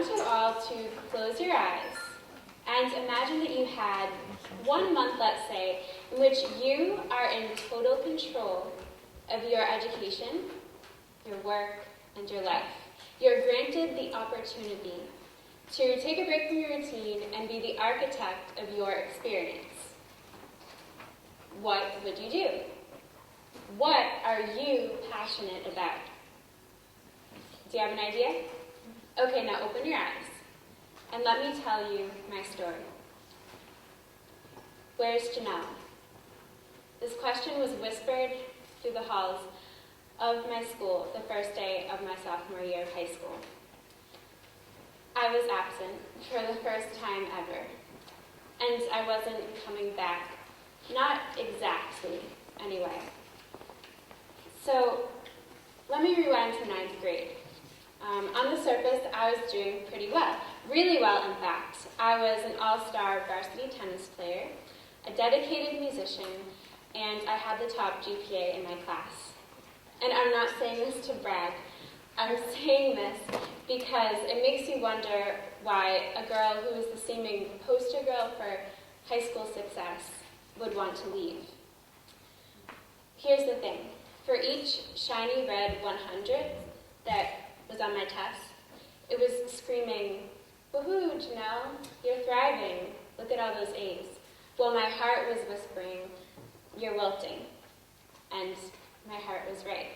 want you all to close your eyes and imagine that you had 1 month, let's say, in which you are in total control of your education, your work, and your life. You're granted the opportunity to take a break from your routine and be the architect of your experience. What would you do? What are you passionate about? Do you have an idea? Okay, now open your eyes and let me tell you my story. Where's Jeanelle? This question was whispered through the halls of my school the first day of my sophomore year of high school. I was absent for the first time ever, and I wasn't coming back. Not exactly, anyway. So, let me rewind to 9th grade. On the surface, I was doing pretty well. Really well, in fact. I was an all-star varsity tennis player, a dedicated musician, and I had the top GPA in my class. And I'm not saying this to brag. I'm saying this because it makes you wonder why a girl who is the seeming poster girl for high school success would want to leave. Here's the thing. For each shiny red 100 that was on my test, it was screaming, "Woohoo, Jeanelle, you're thriving. Look at all those A's." Well, my heart was whispering, "You're wilting." And my heart was right.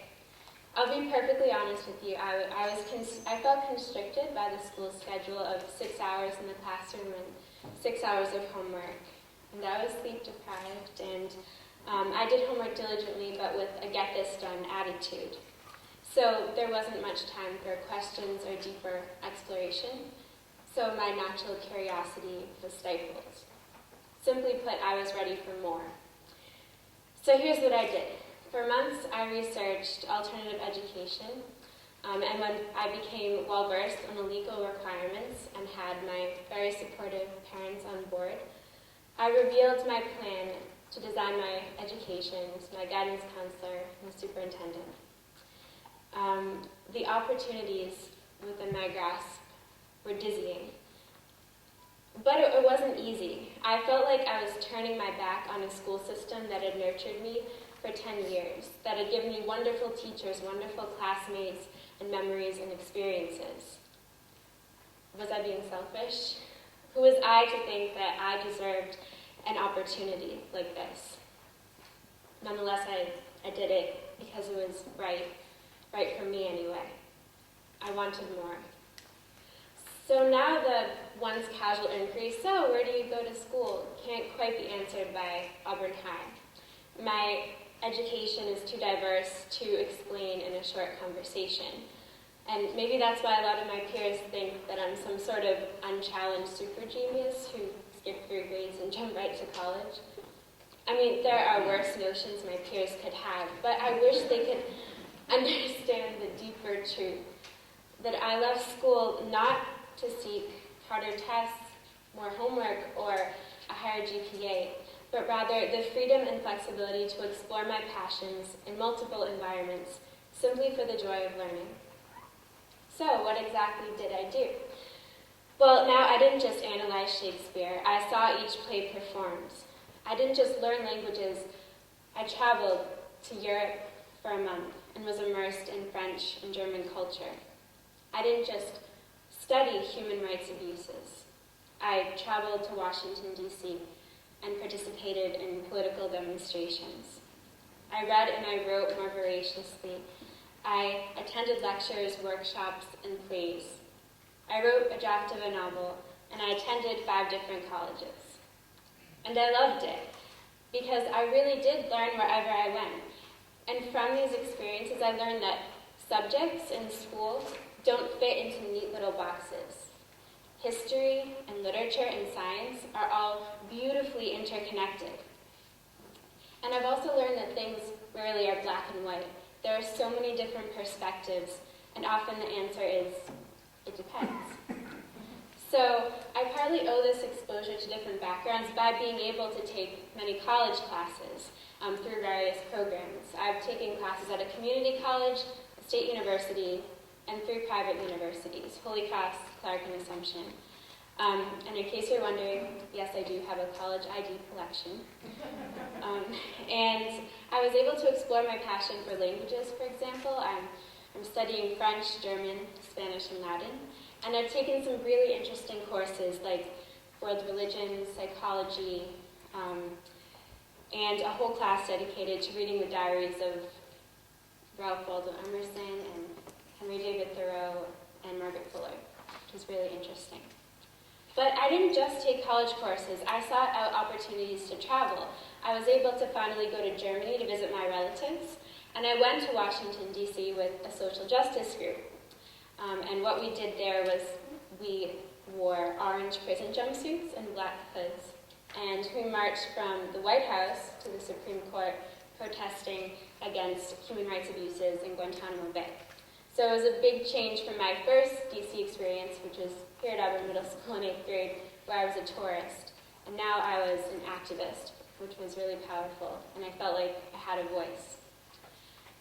I'll be perfectly honest with you. I felt constricted by the school schedule of 6 hours in the classroom and 6 hours of homework. And I was sleep deprived, and I did homework diligently, but with a get-this-done attitude. So there wasn't much time for questions or deeper exploration, so my natural curiosity was stifled. Simply put, I was ready for more. So here's what I did. For months, I researched alternative education, and when I became well-versed on the legal requirements and had my very supportive parents on board, I revealed my plan to design my education to my guidance counselor and the superintendent. The opportunities within my grasp were dizzying. But it wasn't easy. I felt like I was turning my back on a school system that had nurtured me for 10 years, that had given me wonderful teachers, wonderful classmates, and memories and experiences. Was I being selfish? Who was I to think that I deserved an opportunity like this? Nonetheless, I did it because it was right for me anyway. I wanted more. So now the once casual inquiry, "So where do you go to school?" can't quite be answered by Auburn High. My education is too diverse to explain in a short conversation. And maybe that's why a lot of my peers think that I'm some sort of unchallenged super genius who skipped through grades and jumped right to college. I mean, there are worse notions my peers could have, but I wish they could understand the deeper truth, that I left school not to seek harder tests, more homework, or a higher GPA, but rather the freedom and flexibility to explore my passions in multiple environments, simply for the joy of learning. So, what exactly did I do? Well, now I didn't just analyze Shakespeare. I saw each play performed. I didn't just learn languages. I traveled to Europe for a month and was immersed in French and German culture. I didn't just study human rights abuses. I traveled to Washington, D.C., and participated in political demonstrations. I read and I wrote more voraciously. I attended lectures, workshops, and plays. I wrote a draft of a novel, and I attended 5 different colleges. And I loved it, because I really did learn wherever I went. And from these experiences, I learned that subjects in school don't fit into neat little boxes. History and literature and science are all beautifully interconnected. And I've also learned that things rarely are black and white. There are so many different perspectives, and often the answer is, it depends. So I partly owe this exposure to different backgrounds by being able to take many college classes through various programs. I've taken classes at a community college, a state university, and 3 private universities, Holy Cross, Clark, and Assumption. And in case you're wondering, yes, I do have a college ID collection. And I was able to explore my passion for languages, for example. I'm studying French, German, Spanish, and Latin. And I've taken some really interesting courses like world religion, psychology, and a whole class dedicated to reading the diaries of Ralph Waldo Emerson and Henry David Thoreau and Margaret Fuller, which was really interesting. But I didn't just take college courses. I sought out opportunities to travel. I was able to finally go to Germany to visit my relatives, and I went to Washington, D.C. with a social justice group. And what we did there was we wore orange prison jumpsuits and black hoods, and we marched from the White House to the Supreme Court protesting against human rights abuses in Guantanamo Bay. So it was a big change from my first DC experience, which was here at Auburn Middle School in 8th grade, where I was a tourist. And now I was an activist, which was really powerful, and I felt like I had a voice.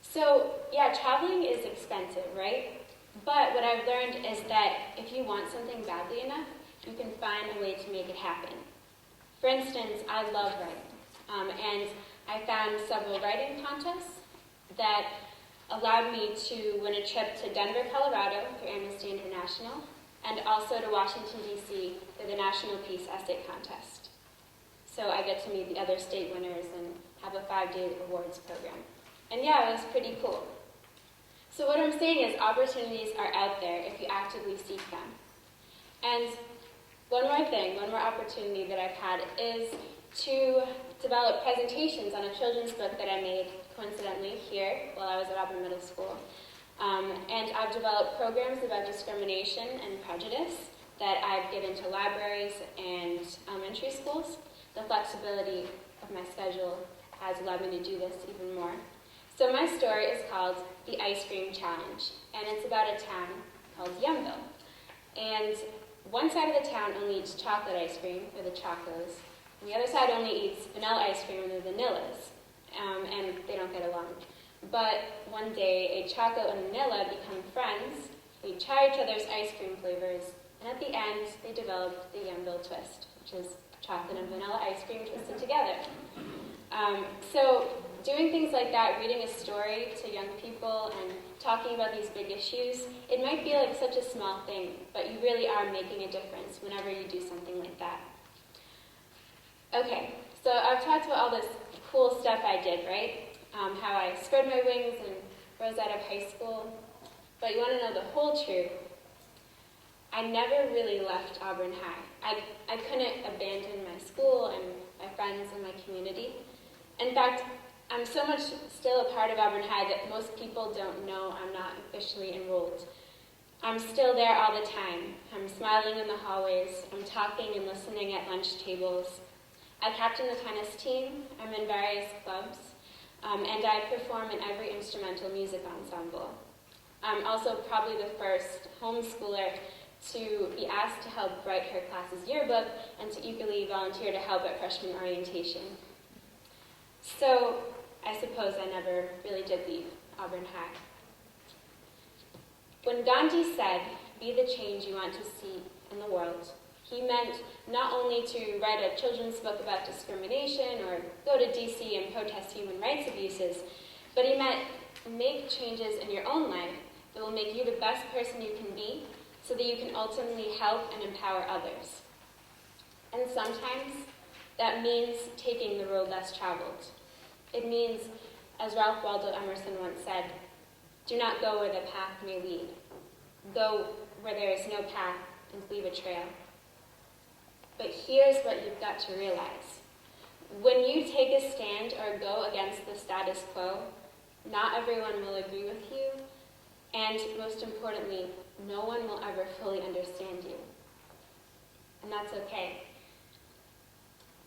So yeah, traveling is expensive, right? But what I've learned is that if you want something badly enough, you can find a way to make it happen. For instance, I love writing, and I found several writing contests that allowed me to win a trip to Denver, Colorado through Amnesty International, and also to Washington, D.C. for the National Peace Essay Contest. So I get to meet the other state winners and have a 5-day awards program. And yeah, it was pretty cool. So what I'm saying is opportunities are out there if you actively seek them. And one more opportunity that I've had is to develop presentations on a children's book that I made coincidentally here while I was at Auburn Middle School. And I've developed programs about discrimination and prejudice that I've given to libraries and elementary schools. The flexibility of my schedule has allowed me to do this even more. So my story is called The Ice Cream Challenge, and it's about a town called Yumville. And one side of the town only eats chocolate ice cream, or the Chocos, and the other side only eats vanilla ice cream, or the Vanillas, and they don't get along. But one day, a Choco and Vanilla become friends, they try each other's ice cream flavors, and at the end, they develop the Yumville twist, which is chocolate and vanilla ice cream twisted together. So doing things like that, reading a story to young people and talking about these big issues, it might feel like such a small thing, but you really are making a difference whenever you do something like that. Okay, so I've talked about all this cool stuff I did, right? How I spread my wings and rose out of high school. But you want to know the whole truth? I never really left Auburn High. I couldn't abandon my school and my friends and my community. In fact, I'm so much still a part of Auburn High that most people don't know I'm not officially enrolled. I'm still there all the time. I'm smiling in the hallways. I'm talking and listening at lunch tables. I captain the tennis team. I'm in various clubs. And I perform in every instrumental music ensemble. I'm also probably the first homeschooler to be asked to help write her class's yearbook and to eagerly volunteer to help at freshman orientation. So I suppose I never really did leave Auburn High. When Gandhi said, "Be the change you want to see in the world," he meant not only to write a children's book about discrimination or go to DC and protest human rights abuses, but he meant make changes in your own life that will make you the best person you can be so that you can ultimately help and empower others. And sometimes that means taking the road less traveled. It means, as Ralph Waldo Emerson once said, do not go where the path may lead. Go where there is no path and leave a trail. But here's what you've got to realize. When you take a stand or go against the status quo, not everyone will agree with you, and most importantly, no one will ever fully understand you. And that's okay.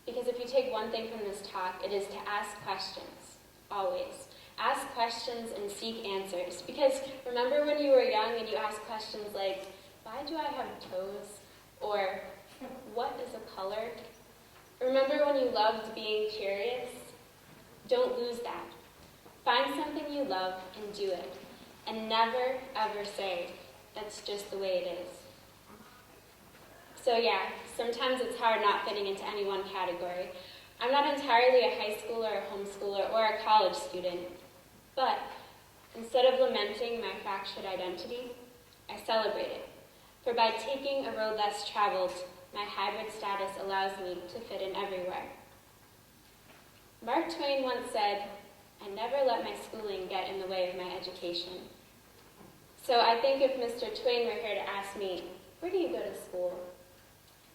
Because if you take one thing from this talk, it is to ask questions, always. Ask questions and seek answers. Because remember when you were young and you asked questions like, why do I have toes? Or, what is a color? Remember when you loved being curious? Don't lose that. Find something you love and do it. and never, ever say, "That's just the way it is." So yeah, sometimes it's hard not fitting into any one category. I'm not entirely a high schooler, a homeschooler, or a college student, but instead of lamenting my fractured identity, I celebrate it. For by taking a road less traveled, my hybrid status allows me to fit in everywhere. Mark Twain once said, "I never let my schooling get in the way of my education." So I think if Mr. Twain were here to ask me, "Where do you go to school?"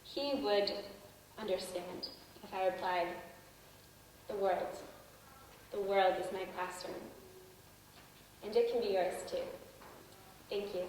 he would understand if I replied, "The world. The world is my classroom." And it can be yours too. Thank you.